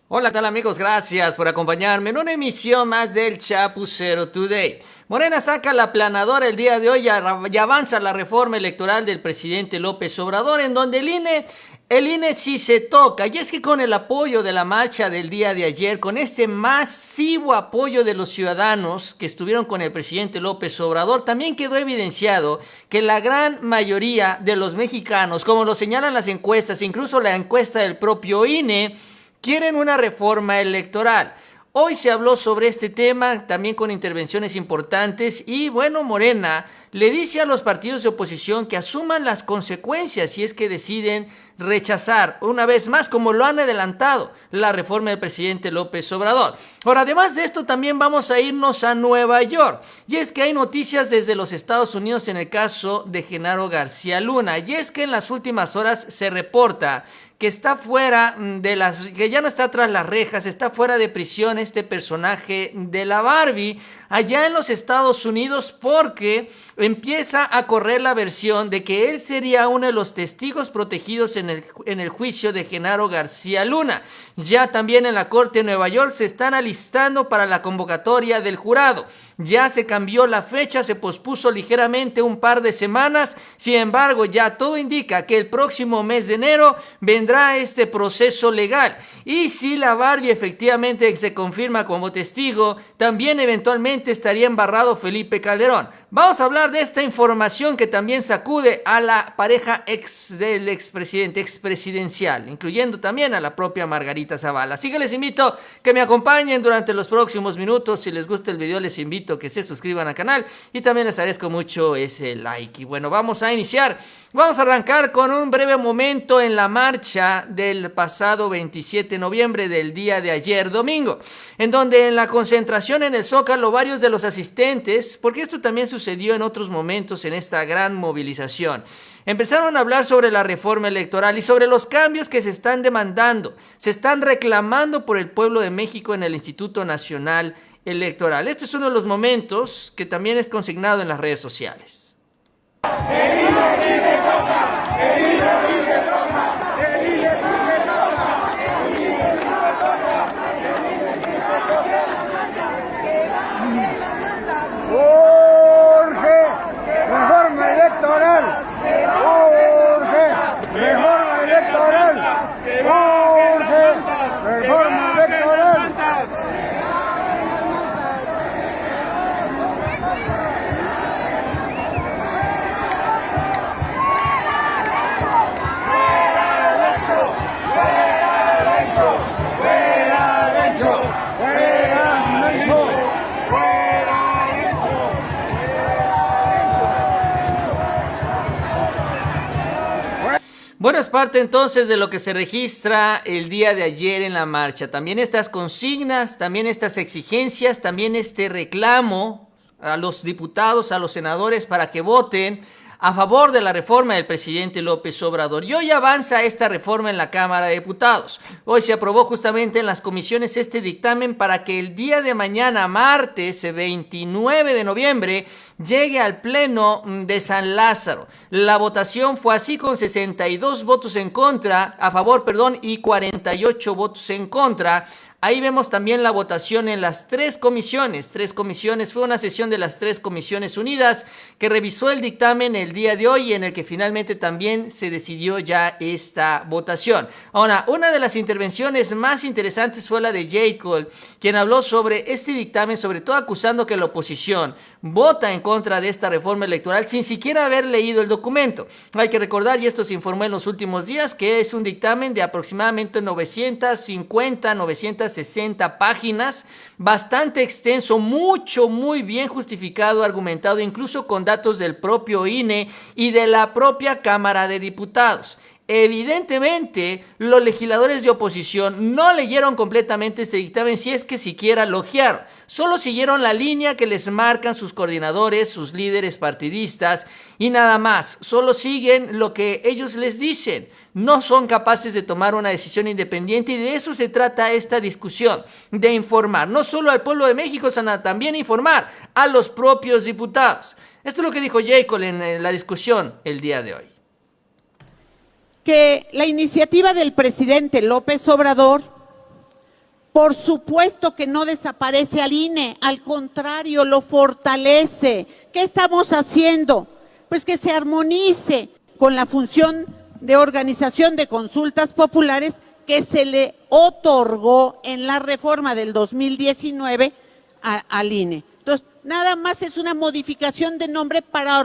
Hola, ¿qué tal amigos? Gracias por acompañarme en una emisión más del Chapucero Today. Morena saca la aplanadora el día de hoy y avanza la reforma electoral del presidente López Obrador, en donde el INE sí se toca. Y es que con el apoyo de la marcha del día de ayer, con este masivo apoyo de los ciudadanos que estuvieron con el presidente López Obrador, también quedó evidenciado que la gran mayoría de los mexicanos, como lo señalan las encuestas, incluso la encuesta del propio INE, quieren una reforma electoral. Hoy se habló sobre este tema, también con intervenciones importantes, y bueno, Morena le dice a los partidos de oposición que asuman las consecuencias si es que deciden rechazar, una vez más, como lo han adelantado, la reforma del presidente López Obrador. Ahora, además de esto, también vamos a irnos a Nueva York, y es que hay noticias desde los Estados Unidos en el caso de Genaro García Luna, y es que en las últimas horas se reporta que está fuera que ya no está tras las rejas, está fuera de prisión este personaje de la Barbie allá en los Estados Unidos, porque empieza a correr la versión de que él sería uno de los testigos protegidos en el juicio de Genaro García Luna. Ya también en la Corte de Nueva York se están alistando para la convocatoria del jurado. Ya se cambió la fecha, se pospuso ligeramente un par de semanas. Sin embargo, ya todo indica que el próximo mes de enero vendrá este proceso legal. Y si la Barbie efectivamente se confirma como testigo, también eventualmente estaría embarrado Felipe Calderón. Vamos a hablar de esta información que también sacude a la pareja del expresidencial, incluyendo también a la propia Margarita Zavala. Así que les invito que me acompañen durante los próximos minutos. Si les gusta el video, les invito a que se suscriban al canal y también les agradezco mucho ese like. Y bueno, vamos a iniciar. Vamos a arrancar con un breve momento en la marcha del pasado 27 de noviembre del día de ayer domingo, en donde en la concentración en el Zócalo varios de los asistentes, porque esto también sucedió en otros momentos en esta gran movilización, empezaron a hablar sobre la reforma electoral y sobre los cambios que se están demandando, se están reclamando por el pueblo de México en el Instituto Nacional Electoral. Este es uno de los momentos que también es consignado en las redes sociales. El INE sí se toca, el INE sí se toca, el INE sí se toca, el INE sí se toca, el INE sí se toca. Urge reforma electoral, urge reforma electoral, urge reforma electoral. Bueno, es parte entonces de lo que se registra el día de ayer en la marcha. También estas consignas, también estas exigencias, también este reclamo a los diputados, a los senadores para que voten a favor de la reforma del presidente López Obrador. Y hoy avanza esta reforma en la Cámara de Diputados. Hoy se aprobó justamente en las comisiones este dictamen para que el día de mañana, martes 29 de noviembre, llegue al Pleno de San Lázaro. La votación fue así con 62 votos en contra, a favor, y 48 votos en contra. Ahí vemos también la votación en las tres comisiones. Fue una sesión de las tres comisiones unidas que revisó el dictamen el día de hoy y en el que finalmente también se decidió ya esta votación. Ahora, una de las intervenciones más interesantes fue la de J. Cole, quien habló sobre este dictamen, sobre todo acusando que la oposición vota en contra de esta reforma electoral sin siquiera haber leído el documento. Hay que recordar, y esto se informó en los últimos días, que es un dictamen de aproximadamente 960 páginas, bastante extenso, muy bien justificado, argumentado, incluso con datos del propio INE y de la propia Cámara de Diputados. Evidentemente, los legisladores de oposición no leyeron completamente este dictamen, si es que siquiera lo ojearon. Solo siguieron la línea que les marcan sus coordinadores, sus líderes partidistas y nada más. Solo siguen lo que ellos les dicen. No son capaces de tomar una decisión independiente y de eso se trata esta discusión, de informar no solo al pueblo de México, sino también informar a los propios diputados. Esto es lo que dijo Jacob en la discusión el día de hoy. Que la iniciativa del presidente López Obrador Por supuesto que no desaparece al INE, al contrario, lo fortalece. ¿Qué estamos haciendo? Pues que se armonice con la función de organización de consultas populares que se le otorgó en la reforma del 2019 al INE. Entonces, nada más es una modificación de nombre para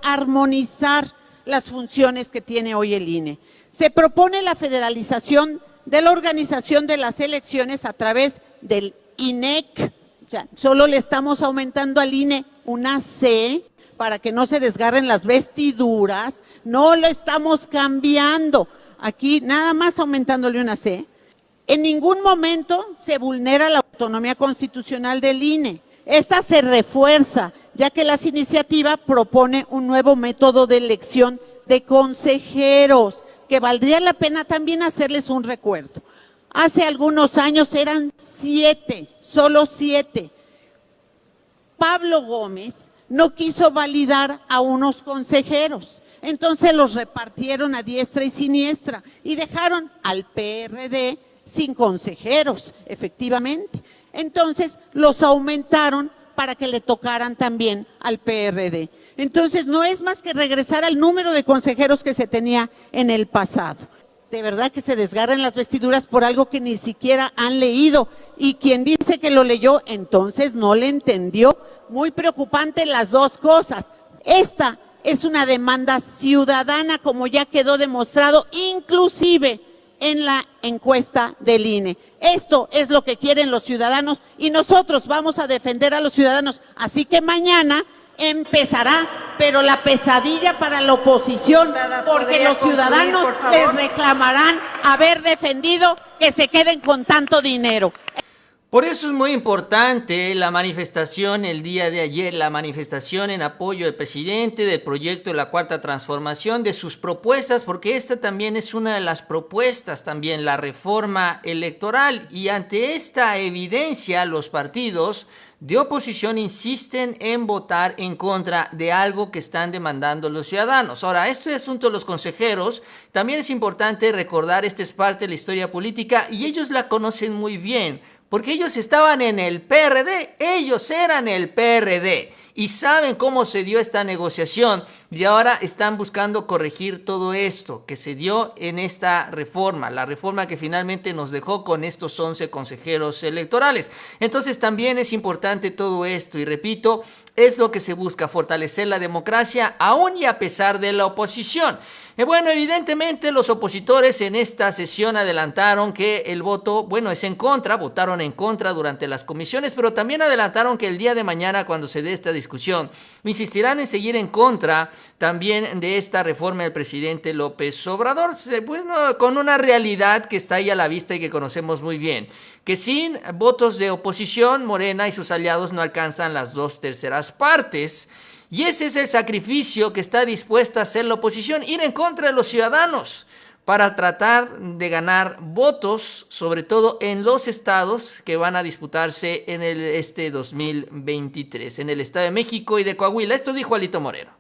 armonizar las funciones que tiene hoy el INE. Se propone la federalización de la organización de las elecciones a través del INEC. O sea, solo le estamos aumentando al INE una C para que no se desgarren las vestiduras, no lo estamos cambiando. Aquí nada más aumentándole una C. En ningún momento se vulnera la autonomía constitucional del INE. Esta se refuerza, ya que las iniciativas propone un nuevo método de elección de consejeros, que valdría la pena también hacerles un recuerdo. Hace algunos años eran 7, solo 7. Pablo Gómez no quiso validar a unos consejeros, entonces los repartieron a diestra y siniestra y dejaron al PRD sin consejeros, efectivamente. Entonces los aumentaron para que le tocaran también al PRD. Entonces no es más que regresar al número de consejeros que se tenía en el pasado. De verdad que se desgarran las vestiduras por algo que ni siquiera han leído, y quien dice que lo leyó entonces no le entendió. Muy preocupante las dos cosas. Esta es una demanda ciudadana, como ya quedó demostrado inclusive en la encuesta del INE. Esto es lo que quieren los ciudadanos y nosotros vamos a defender a los ciudadanos. Así que mañana empezará, pero la pesadilla para la oposición, porque los ciudadanos les reclamarán haber defendido que se queden con tanto dinero. Por eso es muy importante la manifestación el día de ayer, la manifestación en apoyo del presidente, del proyecto de la Cuarta Transformación, de sus propuestas, porque esta también es una de las propuestas, también la reforma electoral. Y ante esta evidencia, los partidos de oposición insisten en votar en contra de algo que están demandando los ciudadanos. Ahora, este asunto de los consejeros, también es importante recordar, esta es parte de la historia política y ellos la conocen muy bien, porque ellos estaban en el PRD, ellos eran el PRD y saben cómo se dio esta negociación y ahora están buscando corregir todo esto que se dio en esta reforma, la reforma que finalmente nos dejó con estos 11 consejeros electorales. Entonces también es importante todo esto y repito, es lo que se busca, fortalecer la democracia aún y a pesar de la oposición. Bueno, evidentemente los opositores en esta sesión adelantaron que el voto, bueno, es en contra, votaron en contra durante las comisiones, pero también adelantaron que el día de mañana, cuando se dé esta discusión, insistirán en seguir en contra también de esta reforma del presidente López Obrador, bueno, con una realidad que está ahí a la vista y que conocemos muy bien, que sin votos de oposición, Morena y sus aliados no alcanzan las 2/3 partes. Y ese es el sacrificio que está dispuesta a hacer la oposición, ir en contra de los ciudadanos para tratar de ganar votos, sobre todo en los estados que van a disputarse en este 2023, en el Estado de México y de Coahuila. Esto dijo Alito Moreno.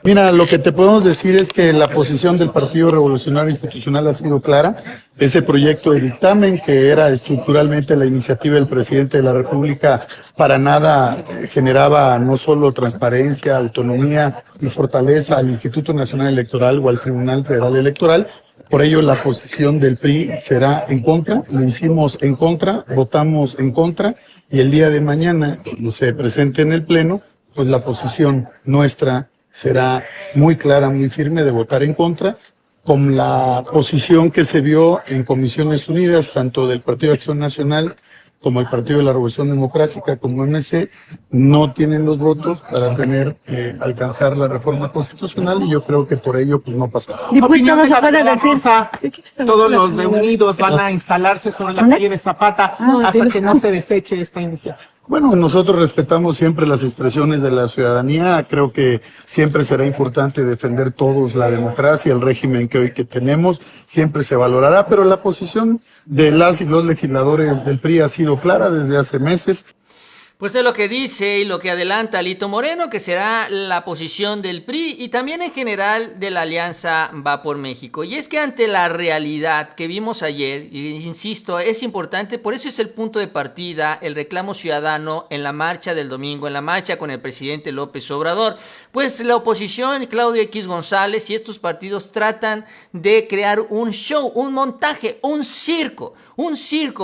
Mira, lo que te podemos decir es que la posición del Partido Revolucionario Institucional ha sido clara. Ese proyecto de dictamen, que era estructuralmente la iniciativa del presidente de la República, para nada generaba no solo transparencia, autonomía y fortaleza al Instituto Nacional Electoral o al Tribunal Federal Electoral. Por ello, la posición del PRI será en contra. Lo hicimos en contra, votamos en contra, y el día de mañana, cuando se presente en el Pleno, pues la posición nuestra será muy clara, muy firme de votar en contra, con la posición que se vio en Comisiones Unidas, tanto del Partido de Acción Nacional como el Partido de la Revolución Democrática, como MC, no tienen los votos para tener alcanzar la reforma constitucional, y yo creo que por ello pues no pasará. Diputados, van a decir, todos los de Unidos van a instalarse sobre la calle de Zapata hasta que no se deseche esta iniciativa. Bueno, nosotros respetamos siempre las expresiones de la ciudadanía. Creo que siempre será importante defender todos la democracia, el régimen que hoy tenemos, siempre se valorará, pero la posición de las y los legisladores del PRI ha sido clara desde hace meses. Pues es lo que dice y lo que adelanta Alito Moreno, que será la posición del PRI y también en general de la Alianza Va por México. Y es que ante la realidad que vimos ayer, y insisto, es importante, por eso es el punto de partida, el reclamo ciudadano en la marcha del domingo, en la marcha con el presidente López Obrador, pues la oposición, Claudio X González y estos partidos tratan de crear un show, un montaje, un circo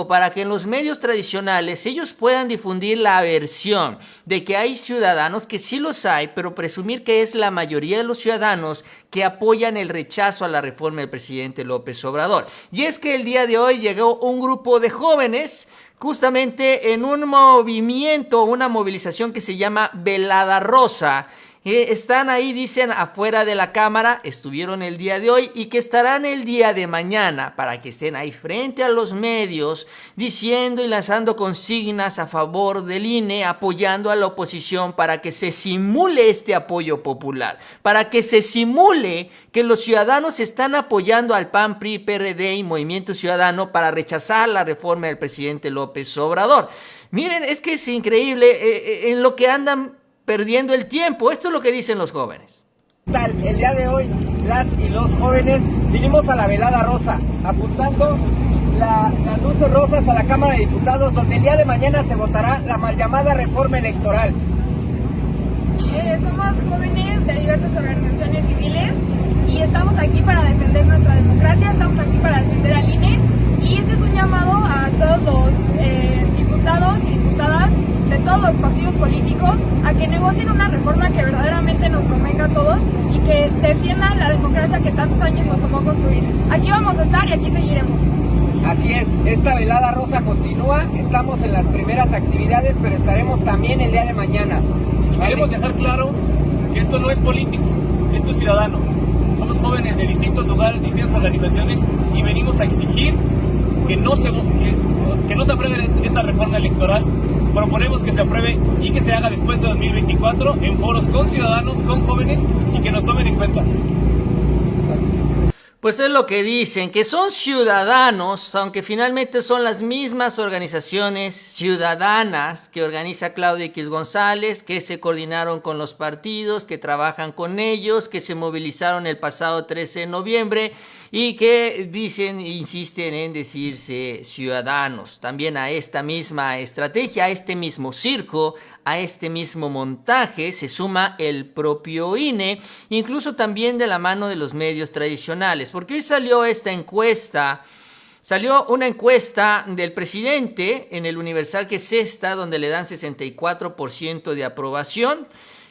para que en los medios tradicionales ellos puedan difundir la versión de que hay ciudadanos, que sí los hay, pero presumir que es la mayoría de los ciudadanos que apoyan el rechazo a la reforma del presidente López Obrador. Y es que el día de hoy llegó un grupo de jóvenes justamente en un movimiento, una movilización que se llama Velada Rosa. Están ahí, dicen, afuera de la Cámara, estuvieron el día de hoy y que estarán el día de mañana para que estén ahí frente a los medios diciendo y lanzando consignas a favor del INE, apoyando a la oposición para que se simule este apoyo popular, para que se simule que los ciudadanos están apoyando al PAN, PRI, PRD y Movimiento Ciudadano para rechazar la reforma del presidente López Obrador. Miren, es que es increíble en lo que andan perdiendo el tiempo. Esto es lo que dicen los jóvenes. El día de hoy, las y los jóvenes vinimos a la Velada Rosa, apuntando las luces rosas a la Cámara de Diputados, donde el día de mañana se votará la mal llamada reforma electoral. Somos jóvenes de diversas organizaciones civiles y estamos aquí para defender nuestra democracia, estamos aquí para defender al INE, y este es un llamado a todos los diputados y diputadas de todos los partidos políticos a que negocien una reforma que verdaderamente nos convenga a todos y que defiendan la democracia que tantos años nos tomó construir. Aquí vamos a estar y aquí seguiremos. Así es, esta Velada Rosa continúa, estamos en las primeras actividades, pero estaremos también el día de mañana. Queremos dejar claro que esto no es político, esto es ciudadano. Somos jóvenes de distintos lugares, distintas organizaciones y venimos a exigir que no se apruebe esta reforma electoral. Proponemos que se apruebe y que se haga después de 2024 en foros con ciudadanos, con jóvenes y que nos tomen en cuenta. Pues es lo que dicen, que son ciudadanos, aunque finalmente son las mismas organizaciones ciudadanas que organiza Claudio X González, que se coordinaron con los partidos, que trabajan con ellos, que se movilizaron el pasado 13 de noviembre y que dicen, insisten en decirse ciudadanos. También a esta misma estrategia, a este mismo circo, a este mismo montaje se suma el propio INE, incluso también de la mano de los medios tradicionales, porque hoy salió una encuesta del presidente en el Universal, que es esta, donde le dan 64% de aprobación,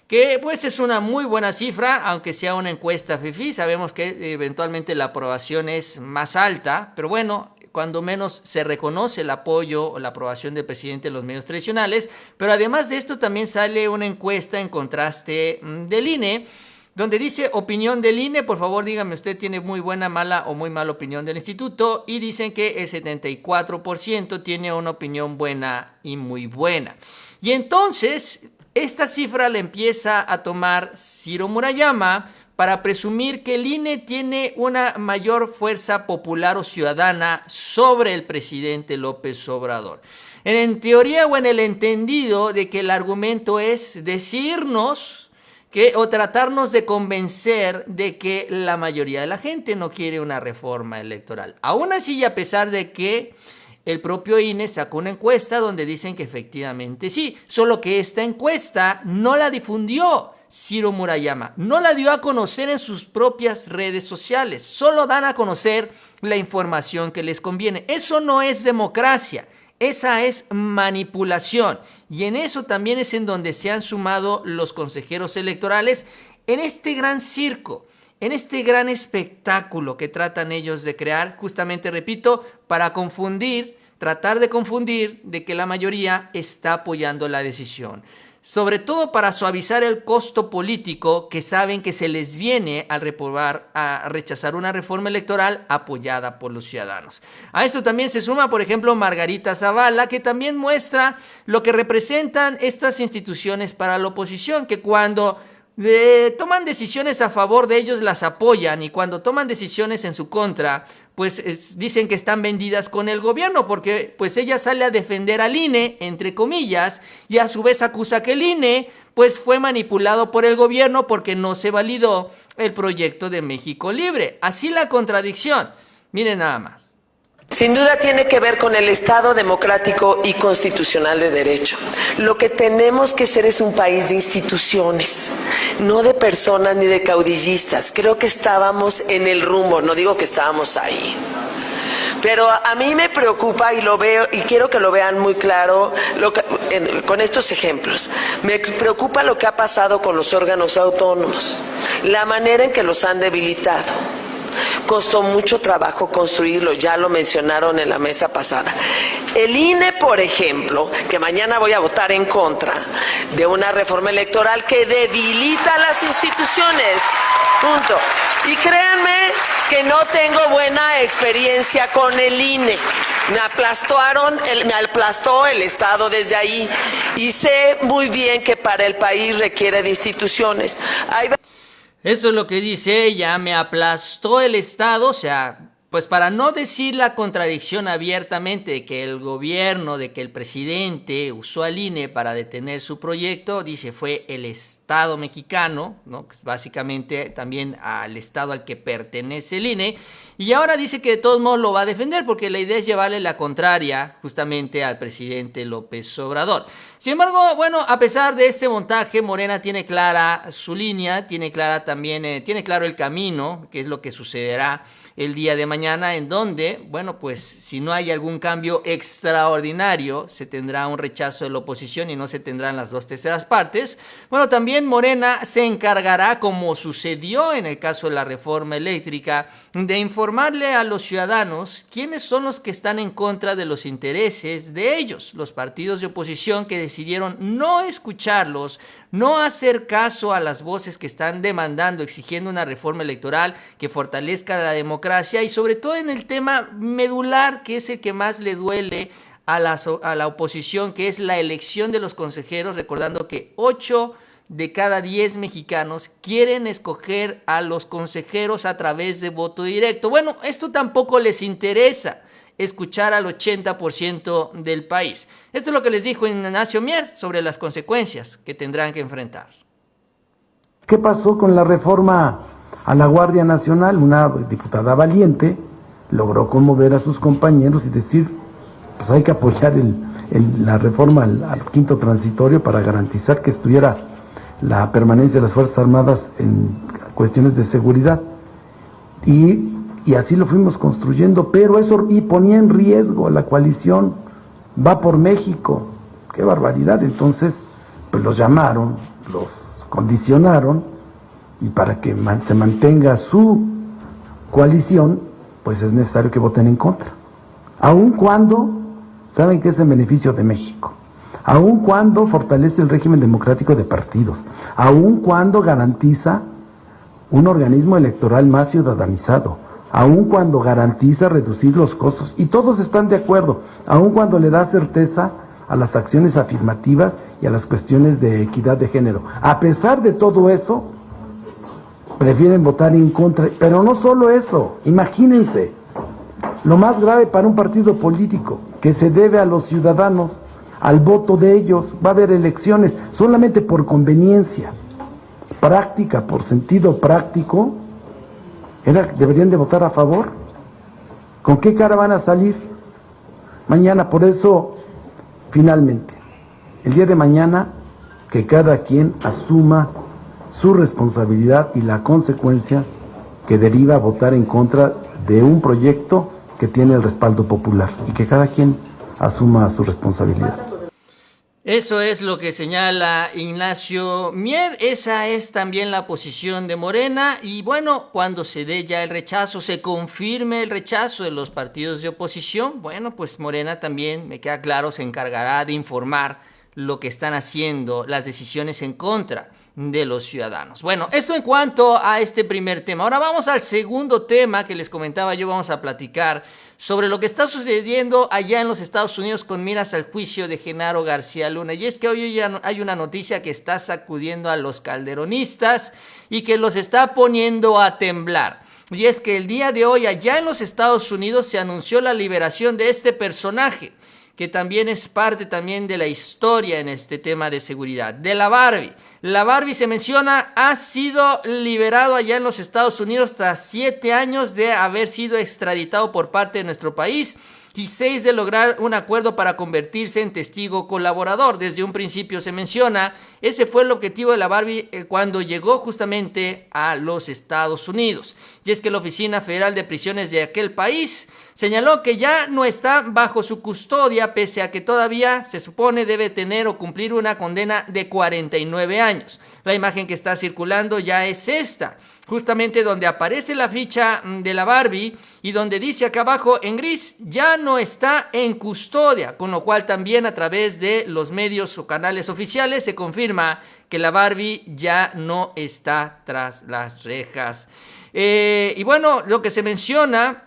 que pues es una muy buena cifra, aunque sea una encuesta fifí. Sabemos que eventualmente la aprobación es más alta, pero bueno, cuando menos se reconoce el apoyo o la aprobación del presidente en los medios tradicionales. Pero además de esto también sale una encuesta en contraste del INE, donde dice opinión del INE, por favor dígame usted, tiene muy buena, mala o muy mala opinión del instituto, y dicen que el 74% tiene una opinión buena y muy buena. Y entonces esta cifra la empieza a tomar Ciro Murayama para presumir que el INE tiene una mayor fuerza popular o ciudadana sobre el presidente López Obrador. En teoría o en el entendido de que el argumento es decirnos o tratarnos de convencer de que la mayoría de la gente no quiere una reforma electoral. Aún así, y a pesar de que el propio INE sacó una encuesta donde dicen que efectivamente sí, solo que esta encuesta no la difundió Ciro Murayama, no la dio a conocer en sus propias redes sociales, solo dan a conocer la información que les conviene. Eso no es democracia, esa es manipulación, y en eso también es en donde se han sumado los consejeros electorales en este gran circo, en este gran espectáculo que tratan ellos de crear, justamente, repito, para tratar de confundir de que la mayoría está apoyando la decisión. Sobre todo para suavizar el costo político que saben que se les viene al rechazar una reforma electoral apoyada por los ciudadanos. A esto también se suma, por ejemplo, Margarita Zavala, que también muestra lo que representan estas instituciones para la oposición, que cuando toman decisiones a favor de ellos las apoyan, y cuando toman decisiones en su contra, pues dicen que están vendidas con el gobierno, porque pues ella sale a defender al INE, entre comillas, y a su vez acusa que el INE pues fue manipulado por el gobierno porque no se validó el proyecto de México Libre. Así la contradicción. Miren nada más. Sin duda tiene que ver con el Estado democrático y constitucional de derecho. Lo que tenemos que ser es un país de instituciones, no de personas ni de caudillistas. Creo que estábamos en el rumbo, no digo que estábamos ahí. Pero a mí me preocupa, y lo veo, y quiero que lo vean muy claro con estos ejemplos. Me preocupa lo que ha pasado con los órganos autónomos, la manera en que los han debilitado. Costó mucho trabajo construirlo, ya lo mencionaron en la mesa pasada. El INE, por ejemplo, que mañana voy a votar en contra de una reforma electoral que debilita las instituciones. Punto. Y créanme que no tengo buena experiencia con el INE. Me aplastó el Estado desde ahí. Y sé muy bien que para el país requiere de instituciones. Eso es lo que dice ella, me aplastó el Estado, o sea, pues para no decir la contradicción abiertamente de que el gobierno, de que el presidente usó al INE para detener su proyecto, dice fue el Estado mexicano, ¿no? Básicamente también al Estado al que pertenece el INE, y ahora dice que de todos modos lo va a defender porque la idea es llevarle la contraria justamente al presidente López Obrador. Sin embargo, bueno, a pesar de este montaje, Morena tiene clara su línea, tiene clara también, tiene claro el camino, que es lo que sucederá el día de mañana, en donde, bueno, pues si no hay algún cambio extraordinario, se tendrá un rechazo de la oposición y no se tendrán las 2/3 partes. Bueno, también Morena se encargará, como sucedió en el caso de la reforma eléctrica, de informarle a los ciudadanos quiénes son los que están en contra de los intereses de ellos, los partidos de oposición que decidieron no escucharlos, no hacer caso a las voces que están demandando, exigiendo una reforma electoral que fortalezca la democracia y sobre todo en el tema medular, que es el que más le duele a la oposición, que es la elección de los consejeros, recordando que 8 de cada 10 mexicanos quieren escoger a los consejeros a través de voto directo. Bueno, esto tampoco les interesa, escuchar al 80% del país. Esto es lo que les dijo Ignacio Mier sobre las consecuencias que tendrán que enfrentar. ¿Qué pasó con la reforma a la Guardia Nacional? Una diputada valiente logró conmover a sus compañeros y decir, pues hay que apoyar la reforma al quinto transitorio para garantizar que estuviera la permanencia de las Fuerzas Armadas en cuestiones de seguridad. Y así lo fuimos construyendo, pero eso y ponía en riesgo la coalición Va por México. ¡Qué barbaridad! Entonces, pues los llamaron, los condicionaron, y para que se mantenga su coalición, pues es necesario que voten en contra. Aun cuando saben que es en beneficio de México, aun cuando fortalece el régimen democrático de partidos, aun cuando garantiza un organismo electoral más ciudadanizado, aun cuando garantiza reducir los costos, y todos están de acuerdo, aun cuando le da certeza a las acciones afirmativas y a las cuestiones de equidad de género. A pesar de todo eso, prefieren votar en contra. Pero no solo eso, imagínense, lo más grave para un partido político, que se debe a los ciudadanos, al voto de ellos. Va a haber elecciones solamente por conveniencia práctica, por sentido práctico. ¿Deberían de votar a favor? ¿Con qué cara van a salir mañana? Por eso, finalmente, el día de mañana, que cada quien asuma su responsabilidad y la consecuencia que deriva a votar en contra de un proyecto que tiene el respaldo popular, y que cada quien asuma su responsabilidad. Eso es lo que señala Ignacio Mier, esa es también la posición de Morena, y bueno, cuando se dé ya el rechazo, se confirme el rechazo de los partidos de oposición, bueno, pues Morena también, me queda claro, se encargará de informar lo que están haciendo, las decisiones en contra de los ciudadanos. Bueno, esto en cuanto a este primer tema. Ahora vamos al segundo tema que les comentaba yo, vamos a platicar sobre lo que está sucediendo allá en los Estados Unidos con miras al juicio de Genaro García Luna. Y es que hoy ya hay una noticia que está sacudiendo a los calderonistas y que los está poniendo a temblar. y es que el día de hoy allá en los Estados Unidos se anunció la liberación de este personaje, que también es parte también de la historia en este tema de seguridad, de la Barbie. La Barbie, se menciona, ha sido liberado allá en los Estados Unidos tras 7 años de haber sido extraditado por parte de nuestro país y 6 de lograr un acuerdo para convertirse en testigo colaborador. Desde un principio se menciona, ese fue el objetivo de la Barbie cuando llegó justamente a los Estados Unidos. Y es que la Oficina Federal de Prisiones de aquel país señaló que ya no está bajo su custodia, pese a que todavía se supone debe tener o cumplir una condena de 49 años. La imagen que está circulando ya es esta, justamente donde aparece la ficha de la Barbie y donde dice acá abajo en gris, ya no está en custodia, con lo cual también a través de los medios o canales oficiales se confirma que la Barbie ya no está tras las rejas. Y bueno, lo que se menciona,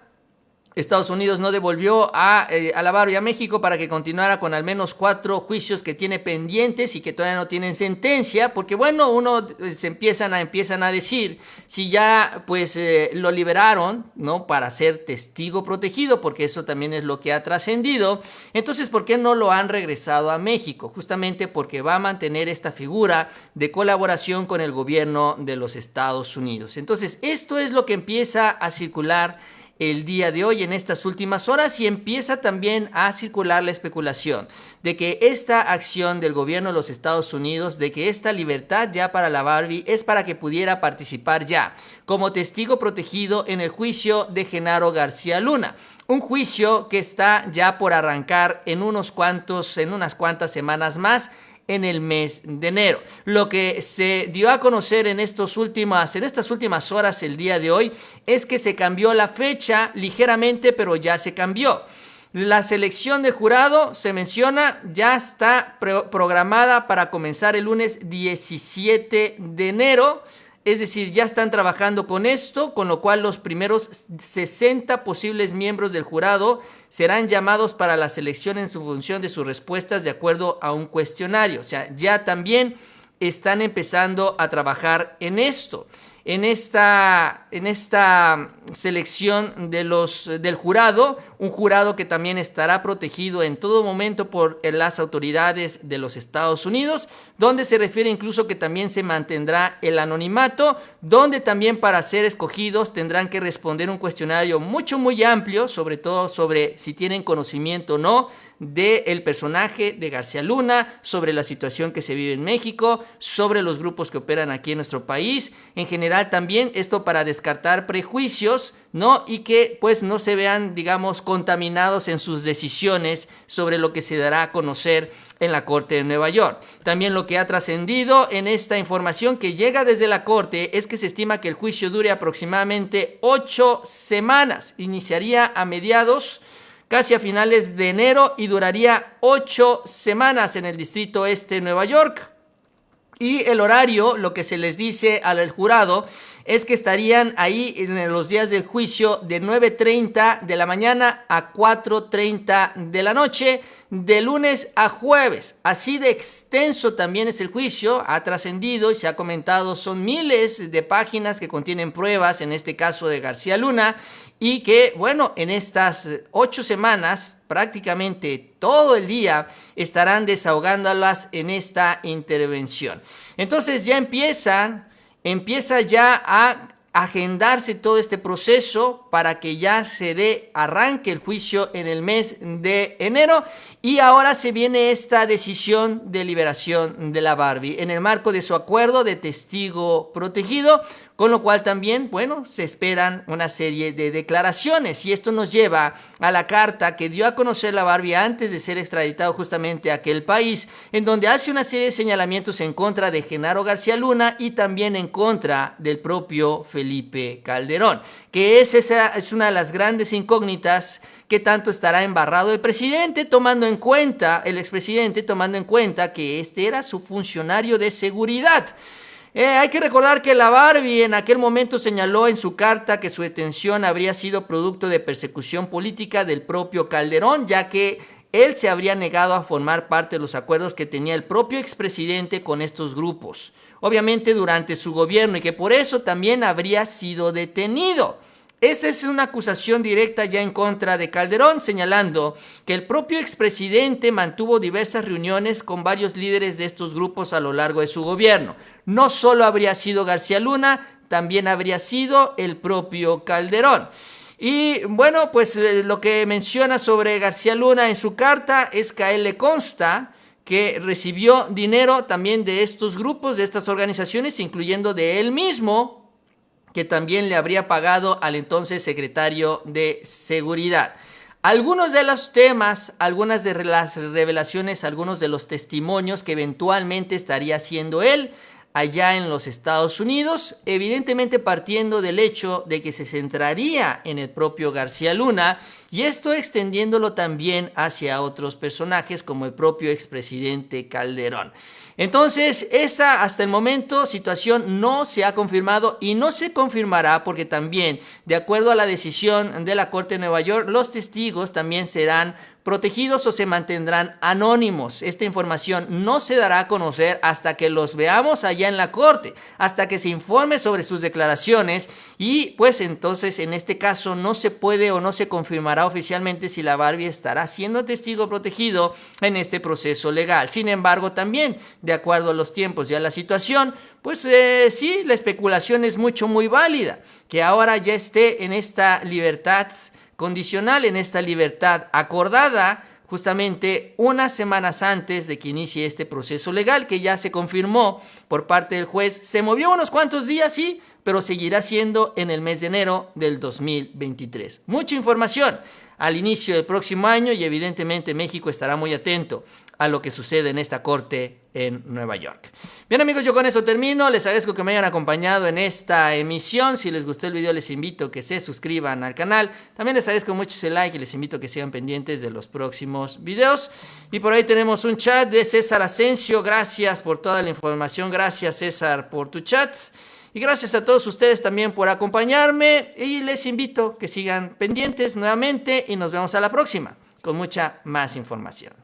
Estados Unidos no devolvió a la Barbie a México para que continuara con al menos 4 juicios que tiene pendientes y que todavía no tienen sentencia, porque bueno, se empiezan a decir si ya pues lo liberaron, ¿no? Para ser testigo protegido, porque eso también es lo que ha trascendido. Entonces, ¿por qué no lo han regresado a México? Justamente porque va a mantener esta figura de colaboración con el gobierno de los Estados Unidos. Entonces, esto es lo que empieza a circular el día de hoy en estas últimas horas, y empieza también a circular la especulación de que esta acción del gobierno de los Estados Unidos, de que esta libertad ya para la Barbie es para que pudiera participar ya como testigo protegido en el juicio de Genaro García Luna. Un juicio que está ya por arrancar en unas cuantas semanas más, en el mes de enero. Lo que se dio a conocer en estas últimas horas el día de hoy es que se cambió la fecha ligeramente, pero ya se cambió. La selección de jurado, se menciona, ya está programada para comenzar el lunes 17 de enero. Es decir, ya están trabajando con esto, con lo cual los primeros 60 posibles miembros del jurado serán llamados para la selección en su función de sus respuestas de acuerdo a un cuestionario. O sea, ya también están empezando a trabajar en esto, en esta selección del jurado, un jurado que también estará protegido en todo momento por las autoridades de los Estados Unidos, donde se refiere incluso que también se mantendrá el anonimato, donde también para ser escogidos tendrán que responder un cuestionario muy amplio, sobre todo sobre si tienen conocimiento o no del personaje de García Luna, sobre la situación que se vive en México, sobre los grupos que operan aquí en nuestro país, en general también esto para descartar prejuicios, ¿no? Y que pues no se vean, digamos, contaminados en sus decisiones sobre lo que se dará a conocer en la Corte de Nueva York. También lo que ha trascendido en esta información que llega desde la Corte es que se estima que el juicio dure aproximadamente 8 semanas. Iniciaría a mediados, casi a finales de enero, y duraría 8 semanas en el Distrito Este de Nueva York. Y el horario, lo que se les dice al jurado, es que estarían ahí en los días del juicio de 9:30 de la mañana a 4:30 de la noche, de lunes a jueves. Así de extenso también es el juicio, ha trascendido y se ha comentado, son miles de páginas que contienen pruebas, en este caso de García Luna, y que, bueno, en estas 8 semanas, prácticamente todo el día, estarán desahogándolas en esta intervención. Entonces ya empieza ya a agendarse todo este proceso para que ya arranque el juicio en el mes de enero, y ahora se viene esta decisión de liberación de la Barbie en el marco de su acuerdo de testigo protegido, con lo cual también, bueno, se esperan una serie de declaraciones, y esto nos lleva a la carta que dio a conocer la Barbie antes de ser extraditado justamente a aquel país, en donde hace una serie de señalamientos en contra de Genaro García Luna y también en contra del propio Felipe Calderón, que esa es una de las grandes incógnitas. ¿Qué tanto estará embarrado el expresidente, tomando en cuenta que este era su funcionario de seguridad? Hay que recordar que la Barbie en aquel momento señaló en su carta que su detención habría sido producto de persecución política del propio Calderón, ya que él se habría negado a formar parte de los acuerdos que tenía el propio expresidente con estos grupos, obviamente durante su gobierno, y que por eso también habría sido detenido. Esa es una acusación directa ya en contra de Calderón, señalando que el propio expresidente mantuvo diversas reuniones con varios líderes de estos grupos a lo largo de su gobierno. No solo habría sido García Luna, también habría sido el propio Calderón. Y bueno, pues lo que menciona sobre García Luna en su carta es que a él le consta que recibió dinero también de estos grupos, de estas organizaciones, incluyendo de él mismo, que también le habría pagado al entonces secretario de Seguridad. Algunos de los temas, algunas de las revelaciones, algunos de los testimonios que eventualmente estaría haciendo él allá en los Estados Unidos, evidentemente partiendo del hecho de que se centraría en el propio García Luna, y esto extendiéndolo también hacia otros personajes como el propio expresidente Calderón. Entonces, esa hasta el momento situación no se ha confirmado y no se confirmará porque también, de acuerdo a la decisión de la Corte de Nueva York, los testigos también serán protegidos o se mantendrán anónimos. Esta información no se dará a conocer hasta que los veamos allá en la corte, hasta que se informe sobre sus declaraciones y pues entonces en este caso no se puede o no se confirmará oficialmente si la Barbie estará siendo testigo protegido en este proceso legal. Sin embargo, también de acuerdo a los tiempos y a la situación, pues sí, la especulación es muy válida, que ahora ya esté en esta libertad condicional, en esta libertad acordada justamente unas semanas antes de que inicie este proceso legal que ya se confirmó por parte del juez. Se movió unos cuantos días, sí, pero seguirá siendo en el mes de enero del 2023. Mucha información al inicio del próximo año y evidentemente México estará muy atento a lo que sucede en esta corte en Nueva York. Bien amigos, yo con eso termino. Les agradezco que me hayan acompañado en esta emisión. Si les gustó el video, les invito a que se suscriban al canal. También les agradezco mucho ese like y les invito a que sigan pendientes de los próximos videos. Y por ahí tenemos un chat de César Asensio. Gracias por toda la información. Gracias César por tu chat. Y gracias a todos ustedes también por acompañarme. Y les invito a que sigan pendientes nuevamente y nos vemos a la próxima con mucha más información.